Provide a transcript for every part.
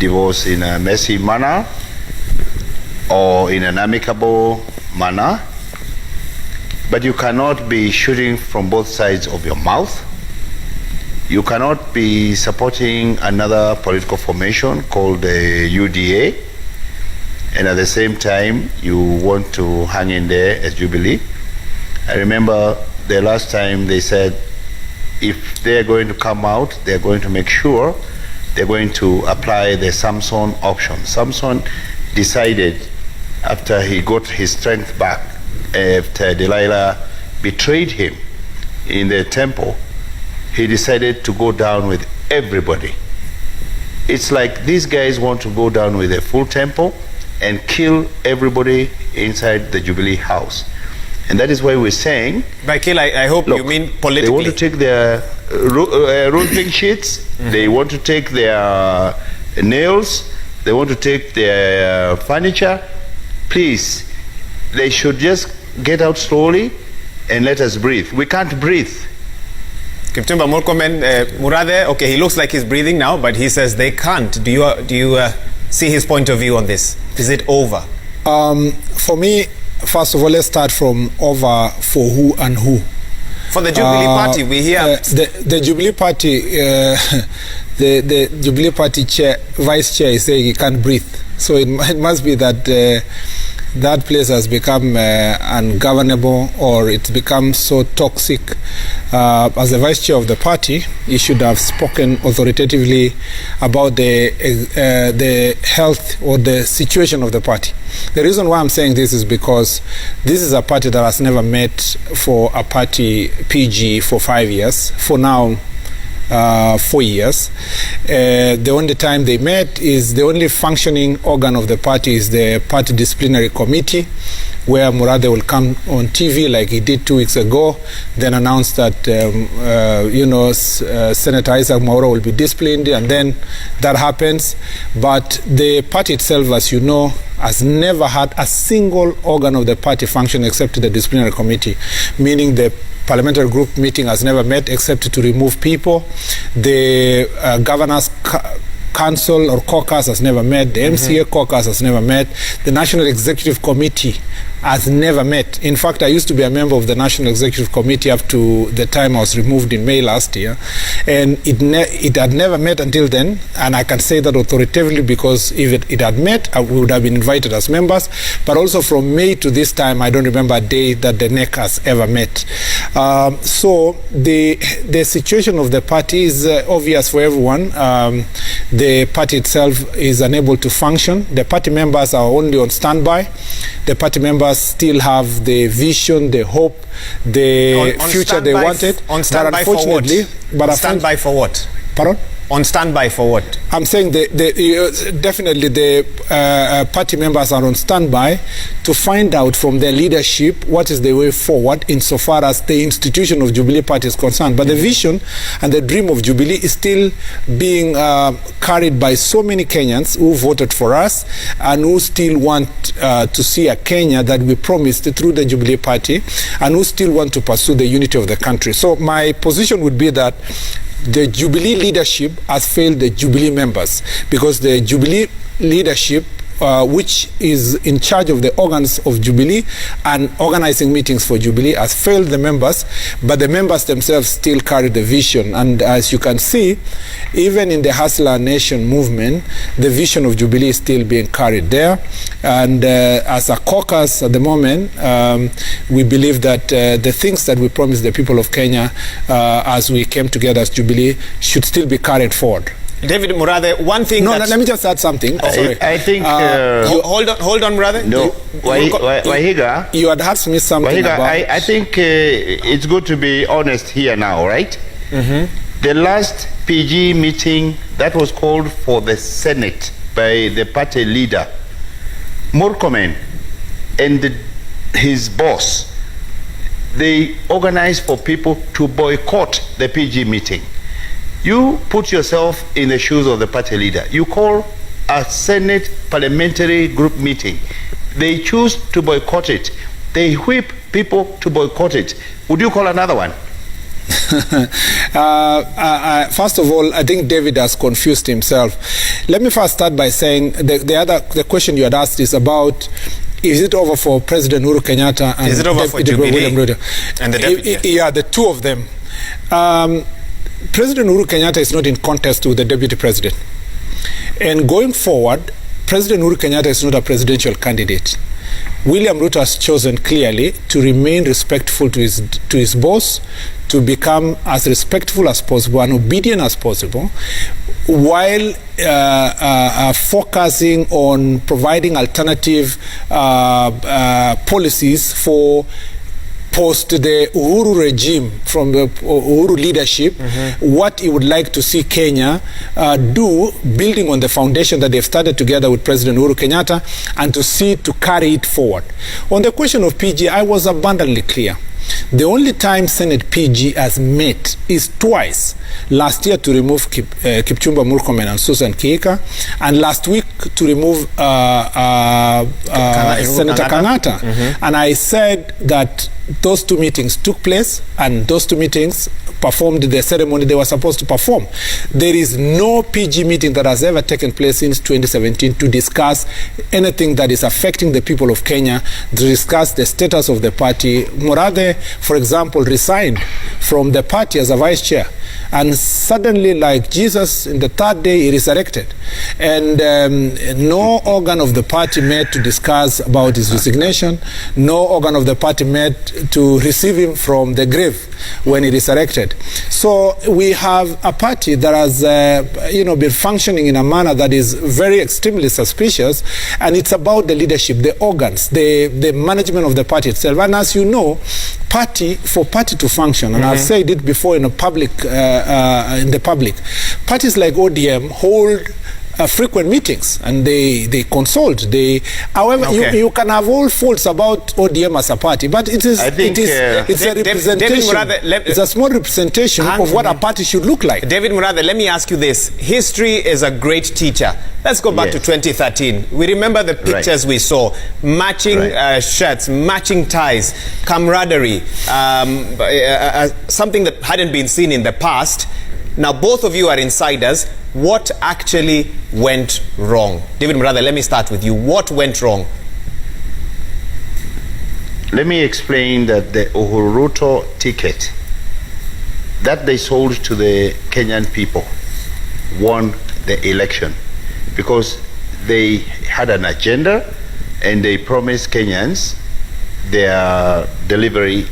divorce in a messy manner or in an amicable manner, but you cannot be shooting from both sides of your mouth. You cannot be supporting another political formation called the UDA, and at the same time you want to hang in there as Jubilee. I remember the last time they said if they're going to come out, they're going to make sure they're going to apply the Samson option. Samson decided after he got his strength back, after Delilah betrayed him in the temple, he decided to go down with everybody. It's like these guys want to go down with a full temple and kill everybody inside the Jubilee house. And that is why we're saying... By kill, I hope you mean politically. They want to take their roofing sheets, they want to take their nails, they want to take their furniture. Please, they should just get out slowly and let us breathe. We can't breathe. Kipchumba, Murkomen, Murathe, okay, he looks like he's breathing now, but he says they can't. Do you see his point of view on this? Is it over? For me, first of all, let's start from over for who and who. For the Jubilee Party, we hear... the Jubilee Party, the Jubilee Party chair, vice chair is saying he can't breathe. So it must be that that place has become ungovernable, or it's become so toxic. As the vice chair of the party, he should have spoken authoritatively about the health or the situation of the party. The reason why I'm saying this is because this is a party that has never met for a party PG for 5 years. For now, 4 years. The only time they met is the only functioning organ of the party is the party disciplinary committee, where Murathe will come on TV like he did 2 weeks ago, then announce that Senator Isaac Mwaura will be disciplined, and then that happens. But the party itself, as you know, has never had a single organ of the party function except the disciplinary committee, meaning the parliamentary group meeting has never met except to remove people. The governors council or caucus has never met. The MCA caucus has never met. The National Executive Committee has never met. In fact, I used to be a member of the National Executive Committee up to the time I was removed in May last year, and it had never met until then. And I can say that authoritatively because if it had met, we would have been invited as members. But also from May to this time, I don't remember a day that the NEC has ever met. So the situation of the party is obvious for everyone. The party itself is unable to function. The party members are only on standby. The party members still have the vision, the hope, the future they wanted. On standby for what? On standby for what? Pardon? On standby for what? I'm saying definitely the party members are on standby to find out from their leadership what is the way forward insofar as the institution of Jubilee Party is concerned. But the vision and the dream of Jubilee is still being carried by so many Kenyans who voted for us and who still want to see a Kenya that we promised through the Jubilee Party, and who still want to pursue the unity of the country. So my position would be that the Jubilee leadership has failed the Jubilee members, because the Jubilee leadership, which is in charge of the organs of Jubilee and organizing meetings for Jubilee, has failed the members, but the members themselves still carry the vision. And as you can see, even in the Hustler Nation movement, the vision of Jubilee is still being carried there. And as a caucus at the moment, we believe that the things that we promised the people of Kenya as we came together as Jubilee should still be carried forward. David Murathe, one thing. No, let me just add something. I think. Hold on, Murathe. No, Wahiga. You had asked me something Wahiga, about. I think it's good to be honest here now, right? The last PG meeting that was called for the Senate by the party leader, Murkomen, and his boss, they organized for people to boycott the PG meeting. You put yourself in the shoes of the party leader. You call a Senate parliamentary group meeting. They choose to boycott it. They whip people to boycott it. Would you call another one? First of all, I think David has confused himself. Let me first start by saying the question you had asked is about, is it over for President Uhuru Kenyatta and is it over for Jubilee William Ruto? And the deputy? Yeah, the two of them. President Uhuru Kenyatta is not in contest with the deputy president. And going forward, President Uhuru Kenyatta is not a presidential candidate. William Ruto has chosen clearly to remain respectful to his boss, to become as respectful as possible and obedient as possible, while focusing on providing alternative policies for post the Uhuru regime, from the Uhuru leadership, what he would like to see Kenya do, building on the foundation that they've started together with President Uhuru Kenyatta, and to carry it forward. On the question of PG, I was abundantly clear. The only time Senate PG has met is twice. Last year to remove Kipchumba, Murkomen and Susan Kiika, and last week to remove Senator Kangata. And I said that those two meetings took place, and those two meetings performed the ceremony they were supposed to perform. There is no PG meeting that has ever taken place since 2017 to discuss anything that is affecting the people of Kenya, to discuss the status of the party. Murathe, for example, resigned from the party as a vice chair, and suddenly, like Jesus, in the third day he resurrected, and no organ of the party met to discuss about his resignation. No organ of the party met to receive him from the grave when he resurrected. So we have a party that has been functioning in a manner that is very extremely suspicious, and it's about the leadership, the organs, the management of the party itself. And as you know, for party to function, and I've said it before in the public, parties like ODM hold frequent meetings, and they consult. However, you can have all faults about ODM as a party, but it's a representation. It's a small representation of what a party should look like. David Murathe, let me ask you this. History is a great teacher. Let's go back to 2013. We remember the pictures we saw. Matching shirts, matching ties, camaraderie, something that hadn't been seen in the past. Now, both of you are insiders. What actually went wrong? David Murathe, let me start with you. What went wrong? Let me explain that the Uhuru Ruto ticket that they sold to the Kenyan people won the election, because they had an agenda and they promised Kenyans their delivery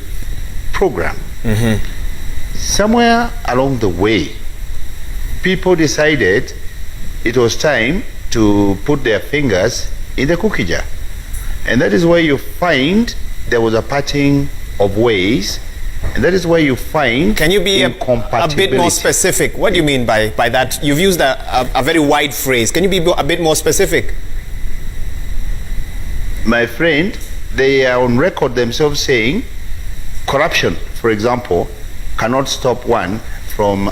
program. Somewhere along the way, people decided it was time to put their fingers in the cookie jar. And that is where you find there was a parting of ways, and that is where you find Can you be a bit more specific? What do you mean by that? You've used a very wide phrase. Can you be a bit more specific? My friend, they are on record themselves saying corruption, for example, cannot stop one from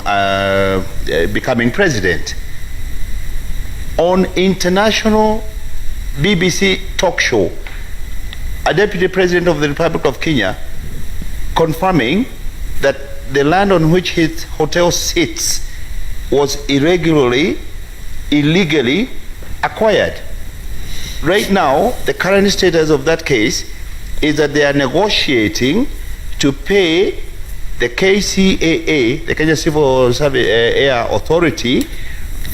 becoming president. On international BBC talk show, a deputy president of the Republic of Kenya confirming that the land on which his hotel sits was illegally acquired. Right now, the current status of that case is that they are negotiating to pay the KCAA, the Kenya Civil Service Air Authority,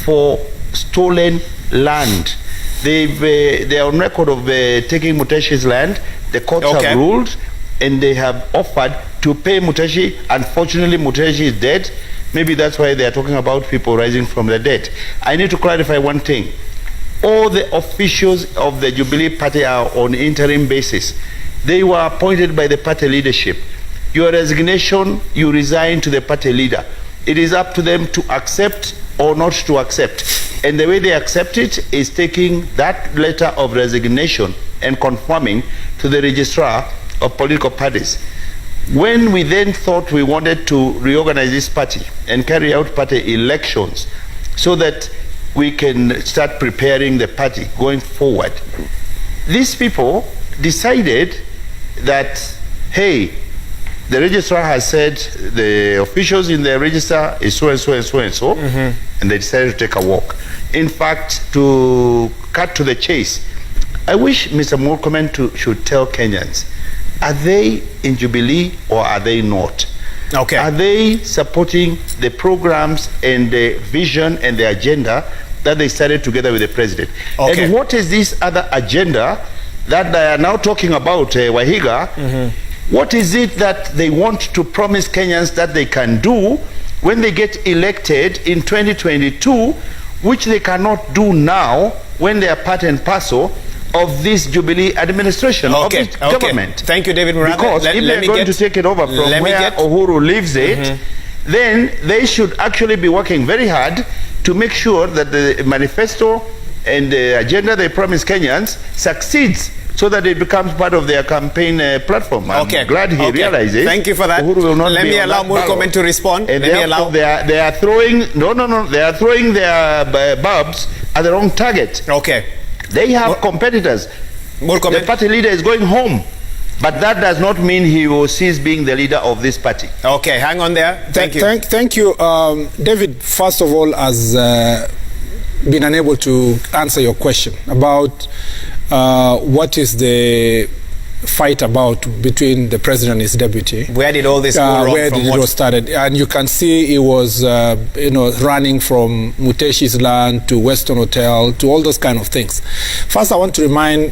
for stolen land. They are on record of taking Muteshi's land. The courts have ruled, and they have offered to pay Muteshi. Unfortunately, Muteshi is dead. Maybe that's why they are talking about people rising from the dead. I need to clarify one thing. All the officials of the Jubilee party are on interim basis. They were appointed by the party leadership. Your resignation, you resign to the party leader. It is up to them to accept or not to accept. And the way they accept it is taking that letter of resignation and confirming to the registrar of political parties. When we then thought we wanted to reorganize this party and carry out party elections so that we can start preparing the party going forward, these people decided that, hey, the registrar has said the officials in the register is so and so and so and so, and they decided to take a walk. In fact, to cut to the chase, I wish Mr. Murkomen should tell Kenyans, are they in Jubilee or are they not? Okay. Are they supporting the programs and the vision and the agenda that they started together with the president? Okay. And what is this other agenda that they are now talking about, Wahiga? What is it that they want to promise Kenyans that they can do when they get elected in 2022, which they cannot do now when they are part and parcel of this Jubilee administration, of this government? Thank you, David Murathe. Because if they're going to take it over from where Uhuru leaves it, then they should actually be working very hard to make sure that the manifesto and the agenda they promise Kenyans succeeds, so that it becomes part of their campaign platform. I'm glad he realizes. Thank you for that. Uhuru will not Let be me allow Murkomen to respond. And they are throwing they are throwing their bulbs at the wrong target. Okay. They have competitors. Murkomen. The party leader is going home, but that does not mean he will cease being the leader of this party. Okay, hang on there. Thank you. Thank you, David. First of all, has been unable to answer your question about what is the fight about between the president and his deputy. Where did all this go wrong? Where did it all started? And you can see it was running from Muteshi's land to Western Hotel to all those kind of things. First, I want to remind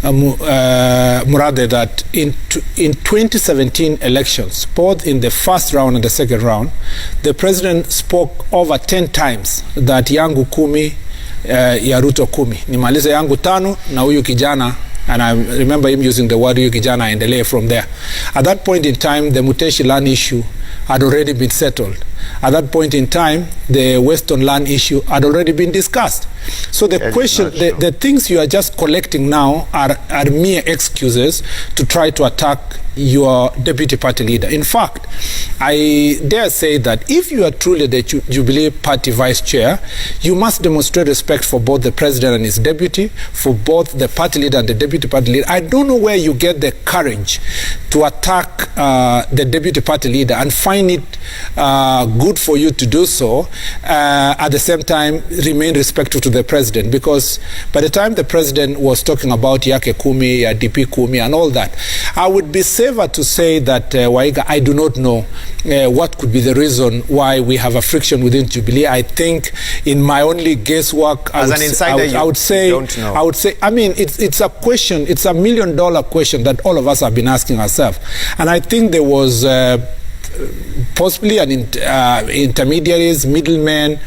Murathe that in 2017 elections, both in the first round and the second round, the president spoke over 10 times that yangu 10 ya Ruto 10, nimalize yangu 5 na huyu kijana. And I remember him using the word Kijana endelee from there. At that point in time, the Muteshi land issue had already been settled. At that point in time, the Western land issue had already been discussed. So the question, the things you are just collecting now are mere excuses to try to attack your deputy party leader. In fact, I dare say that if you are truly the Jubilee party vice chair, you must demonstrate respect for both the president and his deputy, for both the party leader and the deputy party leader. I don't know where you get the courage to attack the deputy party leader and find it good for you to do so, at the same time remain respectful to the president, because by the time the president was talking about Yake Kumi, ya DP Kumi and all that, I would be safer to say that Waiga, I do not know what could be the reason why we have a friction within Jubilee. I think in my only guesswork, I would say, I mean, it's a question, it's $1 million question that all of us have been asking ourselves. And I think there was possibly intermediaries, middlemen,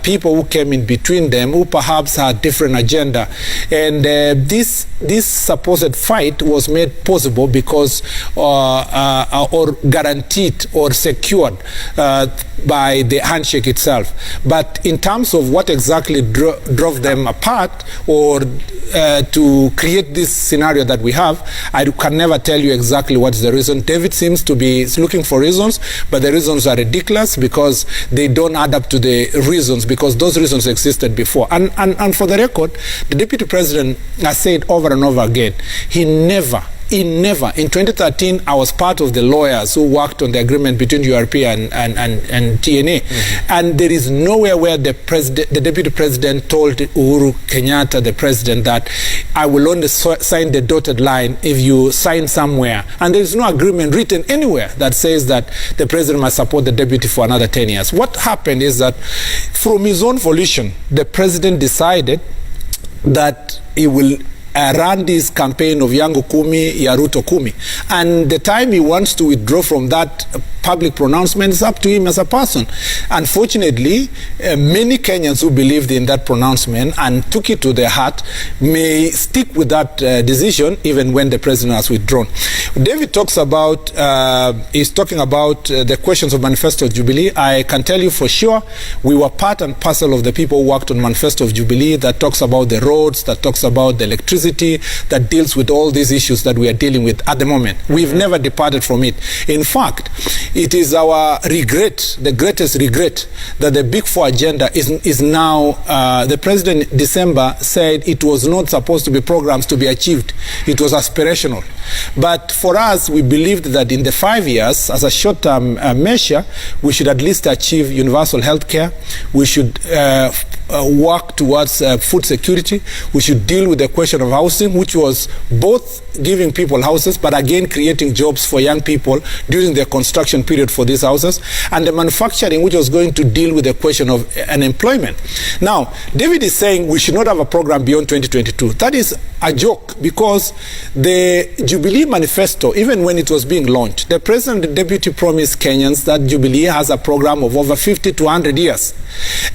people who came in between them who perhaps had different agenda. And this supposed fight was made possible because or guaranteed or secured by the handshake itself. But in terms of what exactly drove them apart or to create this scenario that we have, I can never tell you exactly what's the reason. David seems to be looking for reasons, but the reasons are ridiculous because they don't add up to the reasons, because those reasons existed before. And for the record, the deputy president has said over and over again, he never, in 2013, I was part of the lawyers who worked on the agreement between URP and TNA. And there is nowhere where the deputy president told Uhuru Kenyatta, the president, that I will only sign the dotted line if you sign somewhere. And there is no agreement written anywhere that says that the president must support the deputy for another 10 years. What happened is that from his own volition, the president decided that he will run this campaign of Yangu Kumi, ya Ruto Kumi. And the time he wants to withdraw from that public pronouncement is up to him as a person. Unfortunately, many Kenyans who believed in that pronouncement and took it to their heart may stick with that decision even when the president has withdrawn. David talks about, he's talking about the questions of Manifesto of Jubilee. I can tell you for sure, we were part and parcel of the people who worked on Manifesto of Jubilee that talks about the roads, that talks about the electricity, that deals with all these issues that we are dealing with at the moment. We've never departed from it. In fact, it is our regret, the greatest regret, that the Big Four agenda is now, the president in December said it was not supposed to be programs to be achieved. It was aspirational. But for us, we believed that in the 5 years, as a short-term measure, we should at least achieve universal health care. We should work towards food security. We should deal with the question of housing, which was both giving people houses, but again creating jobs for young people during the construction period for these houses, and the manufacturing, which was going to deal with the question of unemployment. Now, David is saying we should not have a program beyond 2022. That is a joke, because the Jubilee manifesto, even when it was being launched, the president and deputy promised Kenyans that Jubilee has a program of over 50 to 100 years.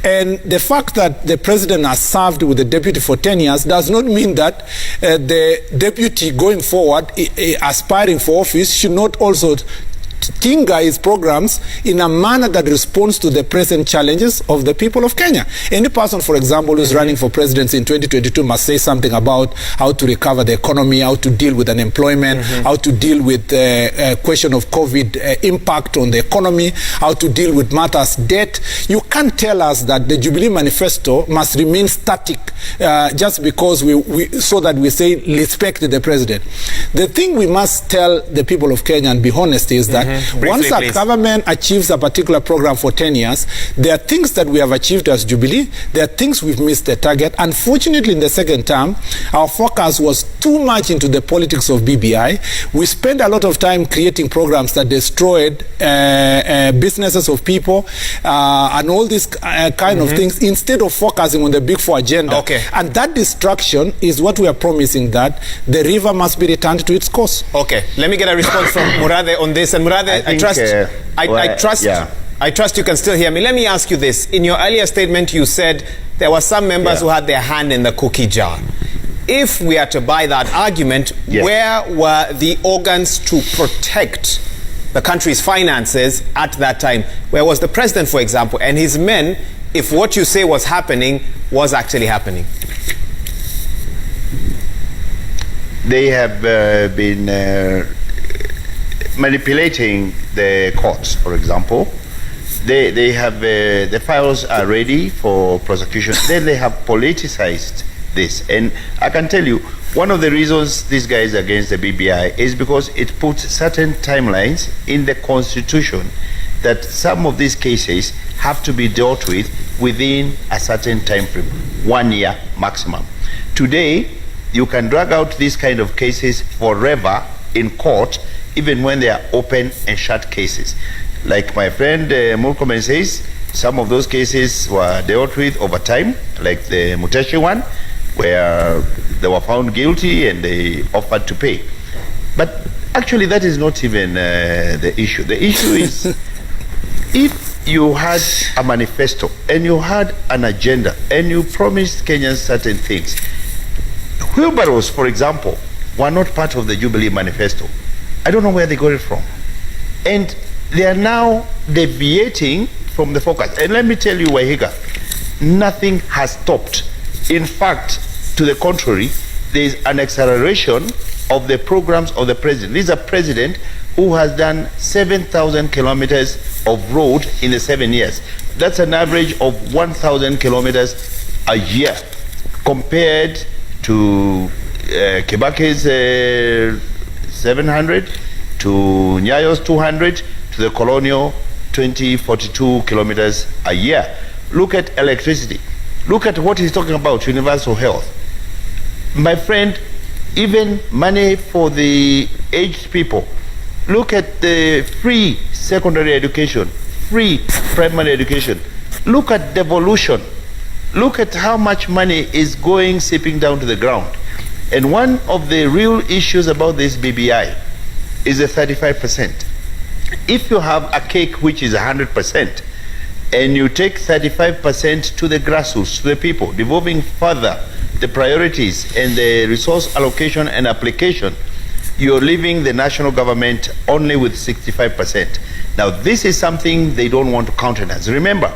And the fact that the president has served with the deputy for 10 years does not mean that the deputy going forward, aspiring for office, should not also tinker his programs in a manner that responds to the present challenges of the people of Kenya. Any person, for example, who's running for presidency in 2022 must say something about how to recover the economy, how to deal with unemployment, how to deal with the question of COVID impact on the economy, how to deal with matters debt. You can't tell us that the Jubilee manifesto must remain static just because so that we say respect the president. The thing we must tell the people of Kenya and be honest is that once a government achieves a particular program for 10 years, there are things that we have achieved as Jubilee, there are things we've missed the target. Unfortunately, in the second term, our focus was too much into the politics of BBI. We spent a lot of time creating programs that destroyed businesses of people and all these kind of things, instead of focusing on the Big Four agenda. Okay. And that distraction is what we are promising, that the river must be returned to its course. Okay, let me get a response from Murathe on this. And Murathe, I trust you can still hear me. Let me ask you this. In your earlier statement, you said there were some members who had their hand in the cookie jar. If we are to buy that argument, where were the organs to protect the country's finances at that time? Where was the president, for example, and his men, if what you say was happening was actually happening? They have been manipulating the courts, for example. They have the files are ready for prosecution. Then they have politicized this, and I can tell you one of the reasons this guy is against the BBI is because it puts certain timelines in the constitution that some of these cases have to be dealt with within a certain time frame, 1 year maximum. Today, you can drag out these kind of cases forever in court, even when they are open and shut cases. Like my friend Murkomen says, some of those cases were dealt with over time, like the Muteshi one, where they were found guilty and they offered to pay. But actually that is not even the issue. The issue is if you had a manifesto and you had an agenda and you promised Kenyans certain things. Wheelbarrows, for example, were not part of the Jubilee manifesto. I don't know where they got it from. And they are now deviating from the focus. And let me tell you, Wahiga, nothing has stopped. In fact, to the contrary, there is an acceleration of the programs of the president. This is a president who has done 7,000 kilometers of road in the 7 years. That's an average of 1,000 kilometers a year, compared to Kibaki's 700, to Nyayo's 200, to the colonial 42 kilometers a year. Look at electricity. Look at what he's talking about, universal health. My friend, even money for the aged people. Look at the free secondary education, free primary education. Look at devolution. Look at how much money is going seeping down to the ground. And one of the real issues about this BBI is the 35%. If you have a cake which is 100%, and you take 35% to the grassroots, to the people, devolving further the priorities and the resource allocation and application, you're leaving the national government only with 65%. Now, this is something they don't want to countenance. Remember,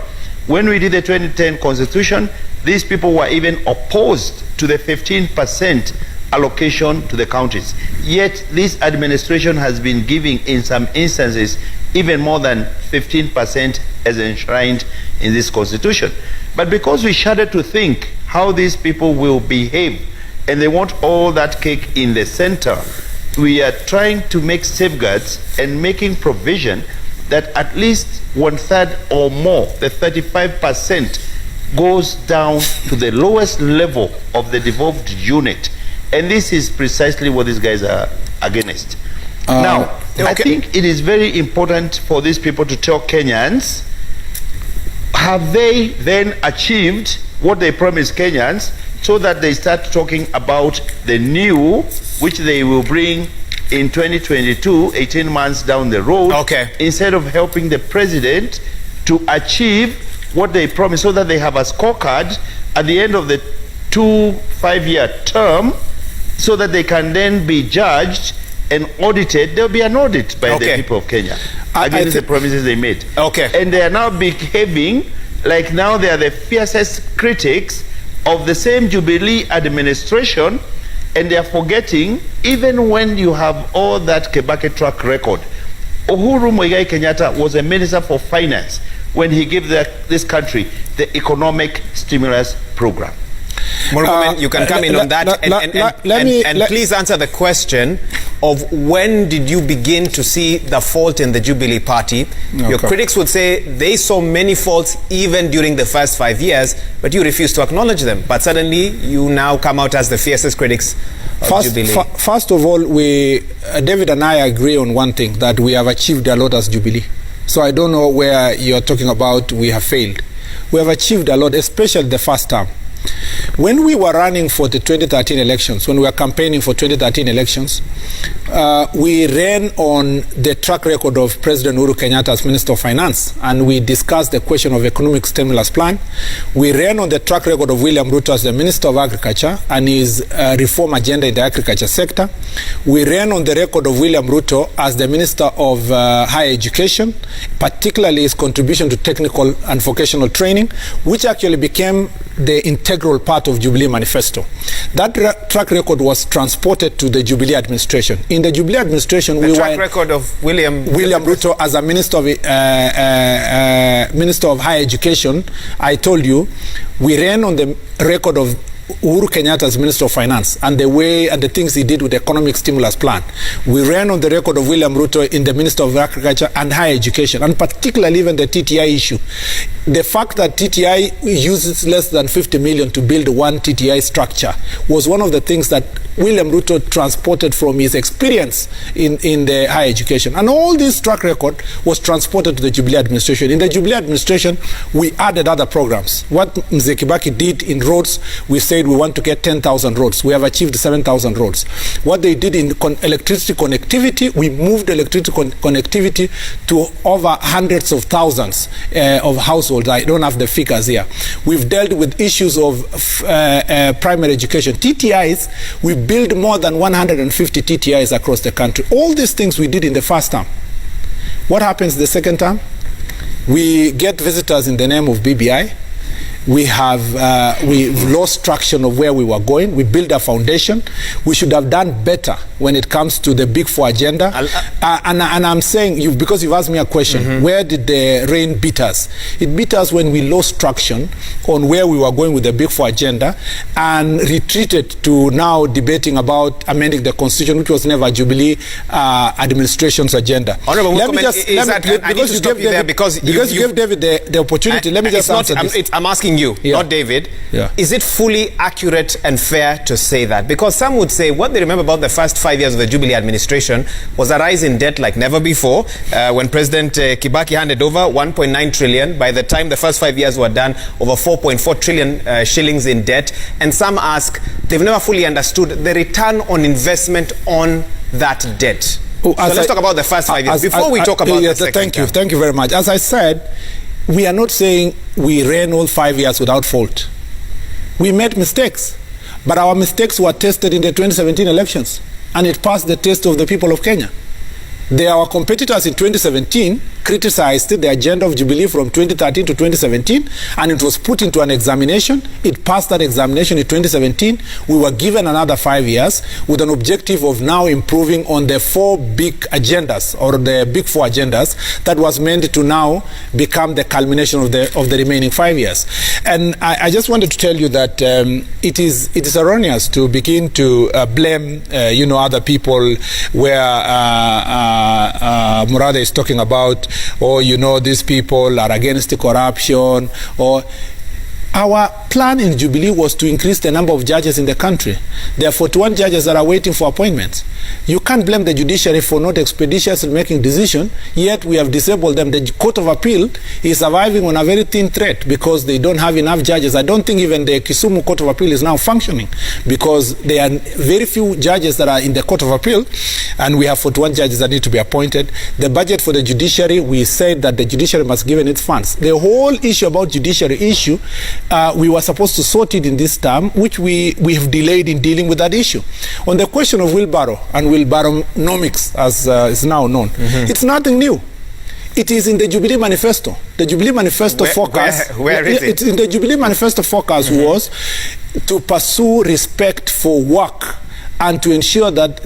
when we did the 2010 constitution, these people were even opposed to the 15% allocation to the counties. Yet this administration has been giving, in some instances, even more than 15% as enshrined in this constitution. But because we shudder to think how these people will behave, and they want all that cake in the center, we are trying to make safeguards and making provision that at least 1/3 or more, the 35%, goes down to the lowest level of the devolved unit. And this is precisely what these guys are against. Now, I think it is very important for these people to tell Kenyans, have they then achieved what they promised Kenyans, so that they start talking about the new, which they will bring in 2022, 18 months down the road, instead of helping the president to achieve what they promised, so that they have a scorecard at the end of the 2 5-year term, so that they can then be judged and audited. There will be an audit by the people of Kenya against the promises they made. And they are now behaving like now they are the fiercest critics of the same Jubilee administration, and they are forgetting, even when you have all that Kibaki track record, Uhuru Muigai Kenyatta was a minister for finance when he gave this country the economic stimulus program. Murkomen, you can come in on that, and please answer the question of when did you begin to see the fault in the Jubilee Party? Your critics would say they saw many faults even during the first 5 years, but you refuse to acknowledge them. But suddenly you now come out as the fiercest critics of Jubilee. First of all, David and I agree on one thing, that we have achieved a lot as Jubilee. So I don't know where you're talking about we have failed. We have achieved a lot, especially the first term. When we were running for the 2013 elections, when we were campaigning for 2013 elections, we ran on the track record of President Uhuru Kenyatta as Minister of Finance, and we discussed the question of economic stimulus plan. We ran on the track record of William Ruto as the Minister of Agriculture and his reform agenda in the agriculture sector. We ran on the record of William Ruto as the Minister of Higher Education, particularly his contribution to technical and vocational training, which actually became the integral part of Jubilee Manifesto. That track record was transported to the Jubilee administration. In the Jubilee administration, the track record of William Ruto as a Minister of Higher Education, I told you, we ran on the record of Uhuru Kenyatta as Minister of Finance and the way and the things he did with the economic stimulus plan. We ran on the record of William Ruto in the Minister of Agriculture and Higher Education, and particularly even the TTI issue. The fact that TTI uses less than 50 million to build one TTI structure was one of the things that William Ruto transported from his experience in the higher education. And all this track record was transported to the Jubilee administration. In the Jubilee administration, we added other programs. What Mzee Kibaki did in roads, we said we want to get 10,000 roads. We have achieved 7,000 roads. What they did in electricity connectivity, we moved electricity connectivity to over hundreds of thousands of households. I don't have the figures here. We've dealt with issues of primary education. TTIs, we built more than 150 TTIs across the country. All these things we did in the first term. What happens the second term? We get visitors in the name of BBI. We've lost traction of where we were going. We built a foundation. We should have done better when it comes to the Big Four agenda. And I'm saying, because you've asked me a question, where did the rain beat us? It beat us when we lost traction on where we were going with the Big Four agenda and retreated to now debating about amending the Constitution, which was never Jubilee administration's agenda. Honorable Murkomen, because you gave David the opportunity. Let me just answer this. I'm asking you, not David. Is it fully accurate and fair to say that? Because some would say what they remember about the first 5 years of the Jubilee administration was a rise in debt like never before. When President Kibaki handed over 1.9 trillion, by the time the first 5 years were done, over 4.4 trillion shillings in debt. And some ask, they've never fully understood the return on investment on that debt. So let's talk about the first 5 years before we talk about the second term. Thank you very much. As I said, we are not saying we ran all 5 years without fault. We made mistakes, but our mistakes were tested in the 2017 elections, and it passed the test of the people of Kenya. Our competitors in 2017 criticized the agenda of Jubilee from 2013 to 2017, and it was put into an examination. It passed that examination in 2017. We were given another 5 years with an objective of now improving on the 4 big agendas, or the big 4 agendas, that was meant to now become the culmination of the remaining 5 years. And I just wanted to tell you that it is erroneous to begin to blame other people, where Murathe is talking about, these people are against the corruption, or our plan in Jubilee was to increase the number of judges in the country. There are 41 judges that are waiting for appointments. You can't blame the judiciary for not expeditiously making decisions, yet we have disabled them. The Court of Appeal is surviving on a very thin thread because they don't have enough judges. I don't think even the Kisumu Court of Appeal is now functioning because there are very few judges that are in the Court of Appeal, and we have 41 judges that need to be appointed. The budget for the judiciary, we said that the judiciary must give in its funds. The whole issue about judiciary issue, we were supposed to sort it in this term, which we have delayed in dealing with that issue. On the question of wheelbarrow and wheelbarrownomics, as is now known, it's nothing new. It is in the Jubilee Manifesto. The Jubilee Manifesto focus. Where is it? It's in the Jubilee Manifesto focus was to pursue respect for work and to ensure that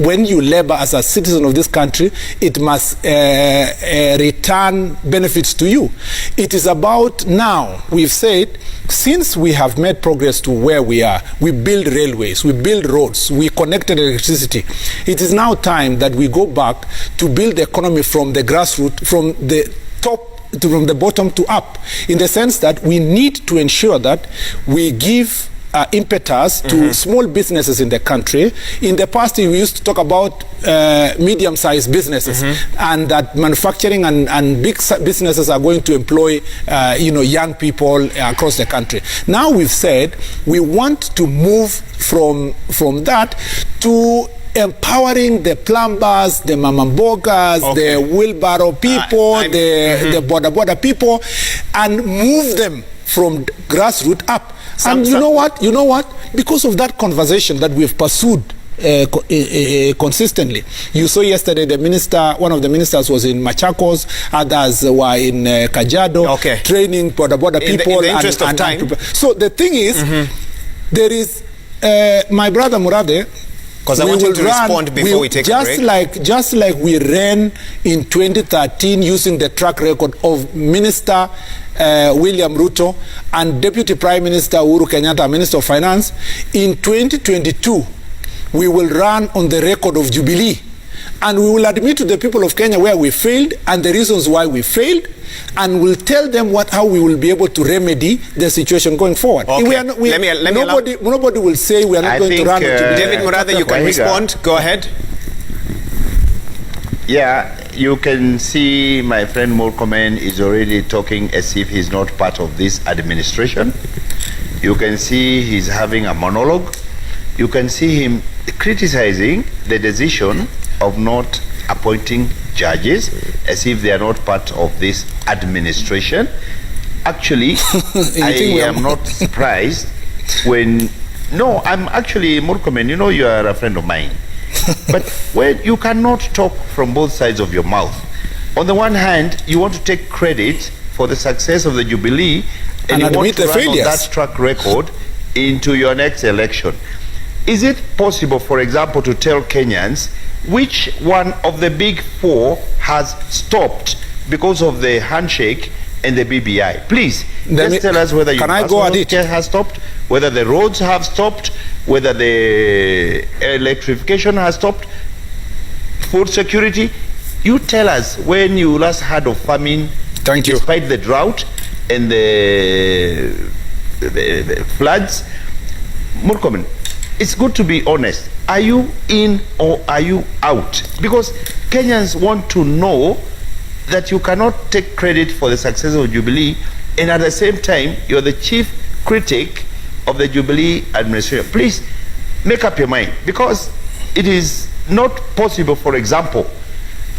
when you labor as a citizen of this country, it must return benefits to you. It is about now, we've said, since we have made progress to where we are, we build railways, we build roads, we connected electricity. It is now time that we go back to build the economy from the grassroots, from the top, from the bottom to up, in the sense that we need to ensure that we give impetus to small businesses in the country. In the past, we used to talk about medium-sized businesses, and that manufacturing and big businesses are going to employ young people across the country. Now we've said we want to move from that to empowering the plumbers, the mamambogas, the wheelbarrow people, the border people, and move them from grassroots up. And you know what? Because of that conversation that we've pursued consistently. You saw yesterday one of the ministers was in Machakos, others were in Kajiado, training border people. In the interest of time. So the thing is, there is my brother Murathe, because I want him to respond before we take a break. Just like we ran in 2013 using the track record of Minister William Ruto and Deputy Prime Minister Uhuru Kenyatta, Minister of Finance, in 2022 we will run on the record of Jubilee, and we will admit to the people of Kenya where we failed and the reasons why we failed, and we'll tell them how we will be able to remedy the situation going forward. Nobody will say we are not going to run on Jubilee. David Murathe, you can respond. Go ahead. Yeah, you can see my friend Murkomen is already talking as if he's not part of this administration. You can see he's having a monologue. You can see him criticizing the decision of not appointing judges as if they are not part of this administration. Actually, I am not surprised when... No, I'm actually, Murkomen, you are a friend of mine. But when you cannot talk from both sides of your mouth. On the one hand, you want to take credit for the success of the Jubilee, and you want to run on that track record into your next election. Is it possible, for example, to tell Kenyans which one of the big 4 has stopped because of the handshake and the BBI? Please, just tell us whether your healthcare has stopped, whether the roads have stopped, whether the electrification has stopped, food security. You tell us when you last heard of famine, despite the drought and the floods. Murkomen, it's good to be honest. Are you in or are you out? Because Kenyans want to know that you cannot take credit for the success of Jubilee, and at the same time, you're the chief critic of the Jubilee administration. Please make up your mind, because it is not possible, for example,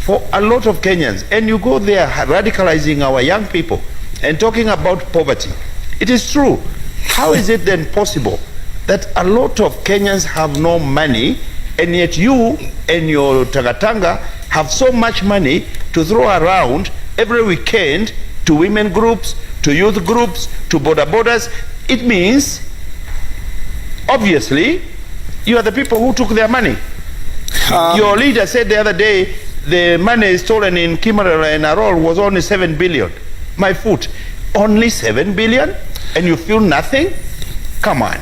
for a lot of Kenyans, and you go there radicalizing our young people and talking about poverty. It is true. How is it then possible that a lot of Kenyans have no money, and yet you and your Tangatanga have so much money to throw around every weekend to women groups, to youth groups, to border borders. It means, obviously, you are the people who took their money. Your leader said the other day, the money stolen in Kimara and Arol was only 7 billion. My foot, only 7 billion? And you feel nothing? Come on.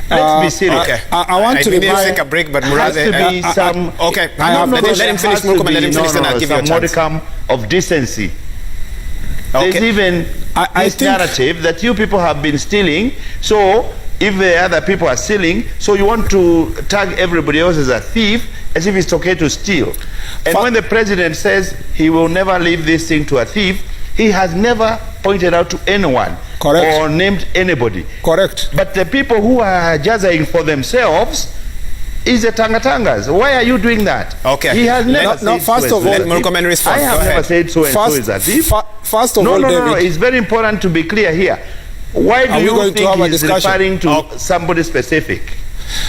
Let's be serious. Okay. I want to take a break, but Murathe, has to be some. Okay. Let him finish, Murkomen. Let him finish, then I'll give you a some chance. modicum of decency. Okay. There's even this narrative that you people have been stealing. So if the other people are stealing, so you want to tag everybody else as a thief, as if it's okay to steal. And when the president says he will never leave this thing to a thief, he has never pointed out to anyone. Correct. Or named anybody. Correct. But the people who are jazzing for themselves is the Tangatangas. Why are you doing that? Okay. He has never said first so of all, let Murkomen respond. I have never said so and so is a thief. First of all, No, David, it's very important to be clear here. Why do you think he's referring to somebody specific?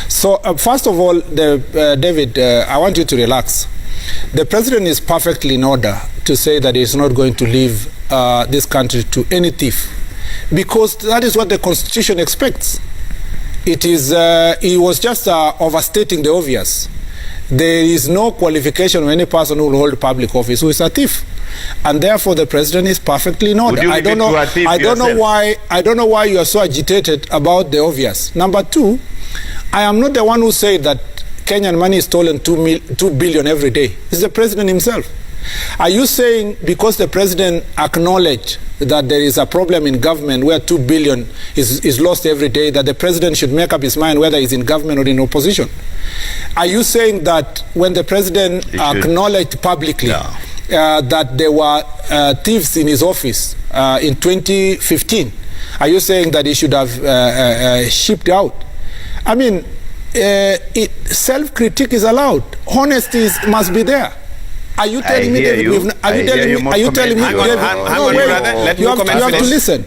So, first of all, David, I want you to relax. The president is perfectly in order to say that he's not going to leave this country to any thief, because that is what the Constitution expects. It is, he was just overstating the obvious. There is no qualification of any person who will hold public office who is a thief, and therefore the president is perfectly in order. I don't know why you are so agitated about the obvious. Number two, I am not the one who said that Kenyan money is stolen 2 billion every day. It's the president himself. Are you saying because the president acknowledged that there is a problem in government where 2 billion is lost every day, that the president should make up his mind whether he's in government or in opposition? Are you saying that when the president acknowledged publicly that there were thieves in his office in 2015, are you saying that he should have shipped out? I mean, self-critique is allowed. Honesty must be there. Are you telling me, David? Are you telling me, David? You have to listen.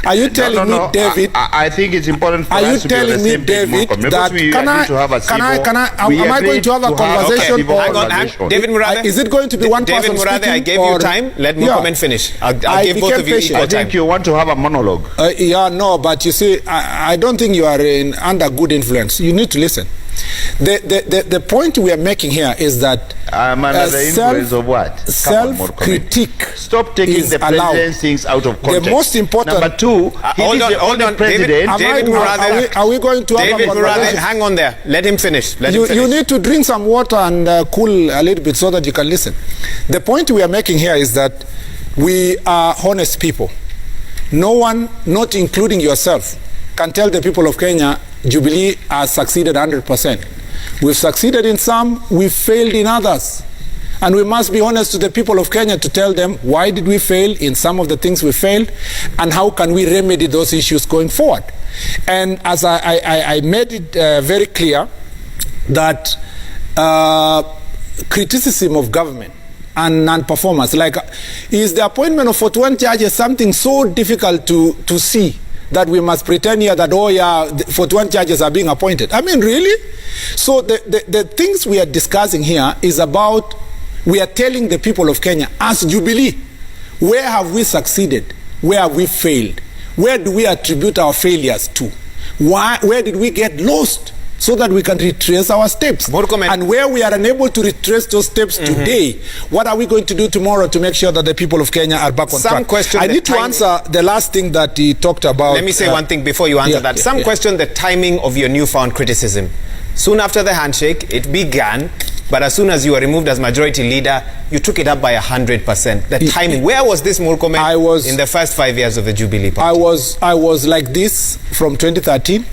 Are you telling me, David? I think it's important for us to be on the same page, Murkomen, that am I going to have a conversation? Hang on, David Murathe. Is it going to be one person David Murathe, speaking? I gave you time. Let Murkomen finish. I'll give both of you equal time. I think you want to have a monologue. But you see, I don't think you are under good influence. You need to listen. The point we are making here is that I'm under the influence of what? Self-critique. Stop taking the president's things out of context. The most important. Number two, hold on, president. David Murathe. Are we going to have David a Murathe, hang on there. Let him finish. You need to drink some water and cool a little bit so that you can listen. The point we are making here is that we are honest people. No one, not including yourself, can tell the people of Kenya Jubilee has succeeded 100%. We've succeeded in some, we've failed in others. And we must be honest to the people of Kenya to tell them why did we fail in some of the things we failed and how can we remedy those issues going forward. And as I made it very clear that criticism of government and non-performance, like is the appointment of 41 judges something so difficult to see that we must pretend here that, 41 judges are being appointed. I mean, really? So the things we are discussing here is about, we are telling the people of Kenya, as Jubilee, where have we succeeded? Where have we failed? Where do we attribute our failures to? Where did we get lost? So that we can retrace our steps. Murkomen. And where we are unable to retrace those steps today, what are we going to do tomorrow to make sure that the people of Kenya are back on track? I need to answer the last thing that he talked about. Let me say one thing before you answer that. Some question the timing of your newfound criticism. Soon after the handshake, it began, but as soon as you were removed as majority leader, you took it up by 100%. The timing. Where was this, Murkomen, in the first 5 years of the Jubilee Party? I was like this from 2013.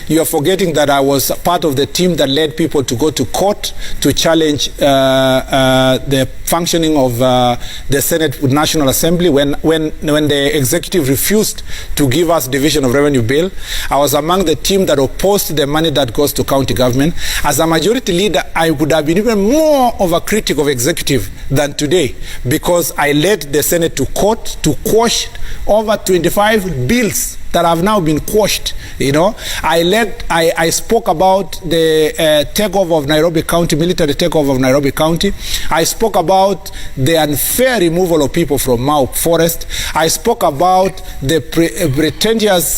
You are forgetting that I was part of the team that led people to go to court to challenge the functioning of the Senate National Assembly when the executive refused to give us division of revenue bill. I was among the team that opposed the money that goes to county government. As a majority leader, I would have been even more of a critic of executive than today, because I led the Senate to court to quash over 25 bills that have now been quashed. You know, I spoke about the takeover of Nairobi County, military takeover of Nairobi County. I spoke about the unfair removal of people from Mau Forest. I spoke about the pretentious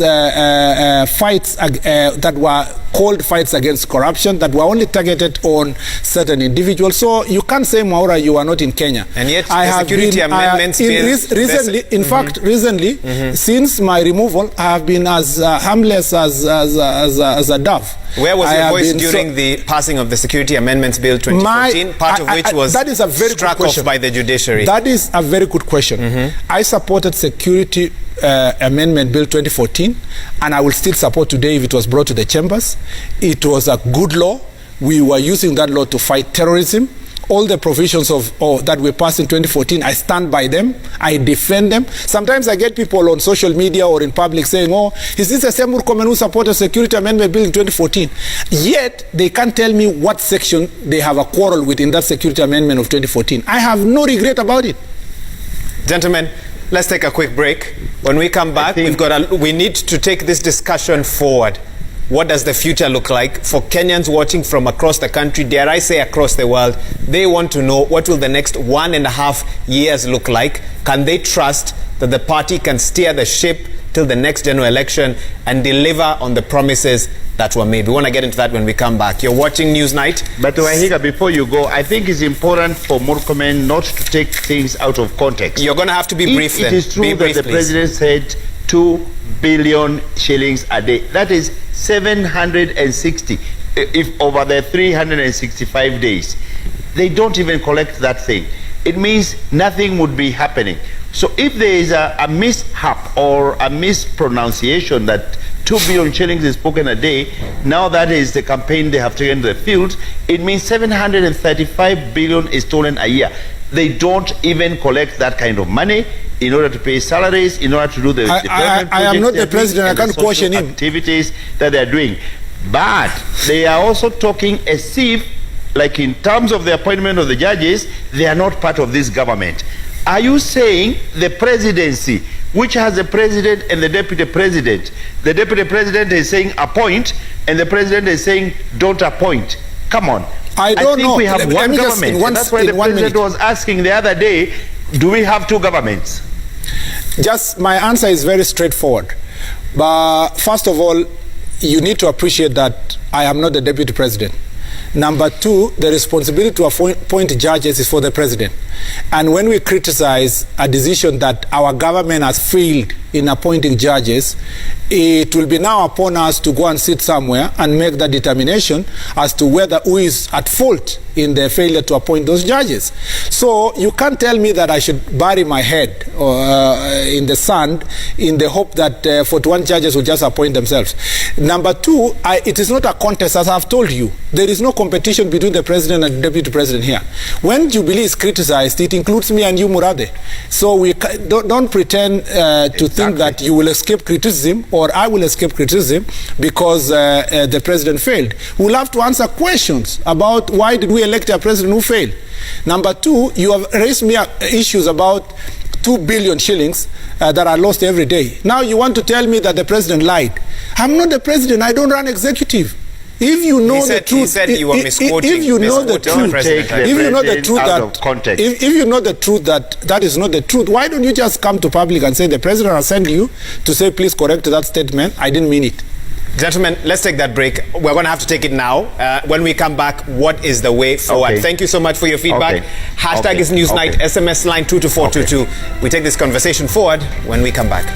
fights that were called fights against corruption that were only targeted on certain individuals. So you can't say, Mwaura, you are not in Kenya. And yet the security amendments recently, in fact, recently, since my removal, I have been as harmless as a dove. Where was your voice during the passing of the Security Amendments Bill 2014, part of which was that is a very struck off by the judiciary? That is a very good question. I supported Security Amendment Bill 2014, and I will still support today if it was brought to the chambers. It was a good law. We were using that law to fight terrorism. All the provisions that we passed in 2014, I stand by them. I defend them. Sometimes I get people on social media or in public saying, oh, is this the same Murkomen who supported Security Amendment Bill in 2014? Yet, they can't tell me what section they have a quarrel with in that Security Amendment of 2014. I have no regret about it. Gentlemen, let's take a quick break. When we come back, we need to take this discussion forward. What does the future look like for Kenyans watching from across the country, dare I say across the world? They want to know, what will the next 1.5 years look like? Can they trust that the party can steer the ship till the next general election and deliver on the promises that were made? We want to get into that when we come back. You're watching Newsnight. But Wahiga, before you go, I think it's important for Murkomen not to take things out of context. You're going to have to be brief then. It is true that the president said 2 billion shillings a day. That is 760 if over the 365 days. They don't even collect that thing. It means nothing would be happening. So if there is a mishap or a mispronunciation that 2 billion shillings is spoken a day, now that is the campaign they have taken to the field, it means 735 billion is stolen a year. They don't even collect that kind of money in order to pay salaries, in order to do the development projects. I am not the president, I can't question him. Activities that they are doing. But they are also talking as if, like in terms of the appointment of the judges, they are not part of this government. Are you saying the presidency, which has a president and the deputy president is saying appoint, and the president is saying don't appoint? Come on. I don't know. We have one government. And that's why the president was asking the other day, do we have two governments? Just my answer is very straightforward. But first of all, you need to appreciate that I am not the deputy president. Number two, the responsibility to appoint judges is for the president. And when we criticize a decision that our government has failed in appointing judges, it will be now upon us to go and sit somewhere and make the determination as to who is at fault in the failure to appoint those judges. So you can't tell me that I should bury my head in the sand in the hope that 41 judges will just appoint themselves. Number two, it is not a contest, as I've told you. There is no competition between the president and the deputy president here. When Jubilee is criticized, it includes me and you, Murathe. So we don't pretend to think that you will escape criticism or I will escape criticism because the president failed. We'll have to answer questions about why did we elect a president who failed. Number two, you have raised me issues about 2 billion shillings that are lost every day. Now you want to tell me that the president lied. I'm not the president. I don't run executive. If you know the truth, he said you were misquoting. If you know the truth, if you know the truth that is not the truth, why don't you just come to public and say the president has sent you to say please correct that statement? I didn't mean it. Gentlemen, let's take that break. We're going to have to take it now. When we come back, what is the way forward? Thank you so much for your feedback. Hashtag is Newsnight, SMS line 22422. We take this conversation forward when we come back.